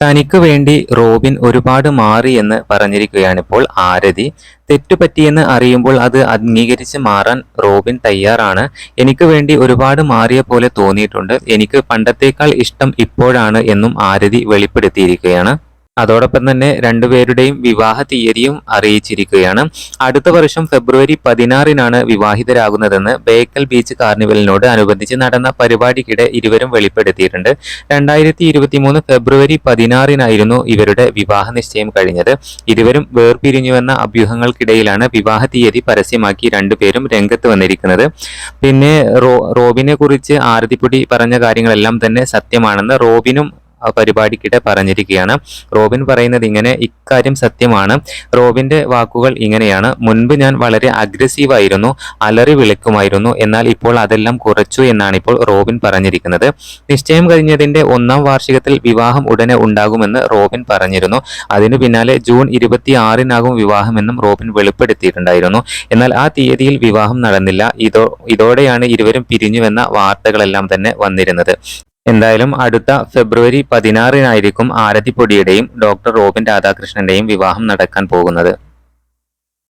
തനിക്ക് വേണ്ടി റോബിൻ ഒരുപാട് മാറി എന്ന് പറഞ്ഞിരിക്കുകയാണിപ്പോൾ ആരതി. തെറ്റുപറ്റിയെന്ന് അറിയുമ്പോൾ അത് അംഗീകരിച്ച് മാറാൻ റോബിൻ തയ്യാറാണ്. എനിക്ക് വേണ്ടി ഒരുപാട് മാറിയ പോലെ തോന്നിയിട്ടുണ്ട്. എനിക്ക് പണ്ടത്തേക്കാൾ ഇഷ്ടം ഇപ്പോഴാണ് എന്നും ആരതി വെളിപ്പെടുത്തിയിരിക്കുകയാണ്. അതോടൊപ്പം തന്നെ രണ്ടുപേരുടെയും വിവാഹ തീയതിയും അറിയിച്ചിരിക്കുകയാണ്. അടുത്ത വർഷം ഫെബ്രുവരി 16-നാണ് വിവാഹിതരാകുന്നതെന്ന് ബേക്കൽ ബീച്ച് കാർണിവലിനോട് അനുബന്ധിച്ച് നടന്ന പരിപാടിക്കിടെ ഇരുവരും വെളിപ്പെടുത്തിയിട്ടുണ്ട്. 2023 ഫെബ്രുവരി 16-നായിരുന്നു ഇവരുടെ വിവാഹ നിശ്ചയം കഴിഞ്ഞത്. ഇരുവരും വേർപിരിഞ്ഞുവെന്ന അഭ്യൂഹങ്ങൾക്കിടയിലാണ് വിവാഹ തീയതി പരസ്യമാക്കി രണ്ടുപേരും രംഗത്ത് വന്നിരിക്കുന്നത്. പിന്നെ റോബിനെ കുറിച്ച് ആരതിപ്പൊടി പറഞ്ഞ കാര്യങ്ങളെല്ലാം തന്നെ സത്യമാണെന്ന് റോബിനും പരിപാടിക്കിടെ പറഞ്ഞിരിക്കുകയാണ്. റോബിൻ പറയുന്നത് ഇങ്ങനെ, ഇക്കാര്യം സത്യമാണ്. റോബിന്റെ വാക്കുകൾ ഇങ്ങനെയാണ്: മുൻപ് ഞാൻ വളരെ അഗ്രസീവായിരുന്നു, അലറി വിളിക്കുമായിരുന്നു. എന്നാൽ ഇപ്പോൾ അതെല്ലാം കുറച്ചു എന്നാണ് ഇപ്പോൾ റോബിൻ പറഞ്ഞിരിക്കുന്നത്. നിശ്ചയം കഴിഞ്ഞതിന്റെ 1-ാം വാർഷികത്തിൽ വിവാഹം ഉടനെ ഉണ്ടാകുമെന്ന് റോബിൻ പറഞ്ഞിരുന്നു. അതിനു പിന്നാലെ ജൂൺ 26-നാകും വിവാഹമെന്നും റോബിൻ വെളിപ്പെടുത്തിയിട്ടുണ്ടായിരുന്നു. എന്നാൽ ആ തീയതിയിൽ വിവാഹം നടന്നില്ല. ഇതോടെയാണ് ഇരുവരും പിരിഞ്ഞുവെന്ന വാർത്തകളെല്ലാം തന്നെ വന്നിരുന്നത്. എന്തായാലും അടുത്ത ഫെബ്രുവരി 16-നായിരിക്കും ആരതിപ്പൊടിയുടെയും ഡോക്ടർ റോബിൻ രാധാകൃഷ്ണന്റെയും വിവാഹം നടക്കാൻ പോകുന്നത്.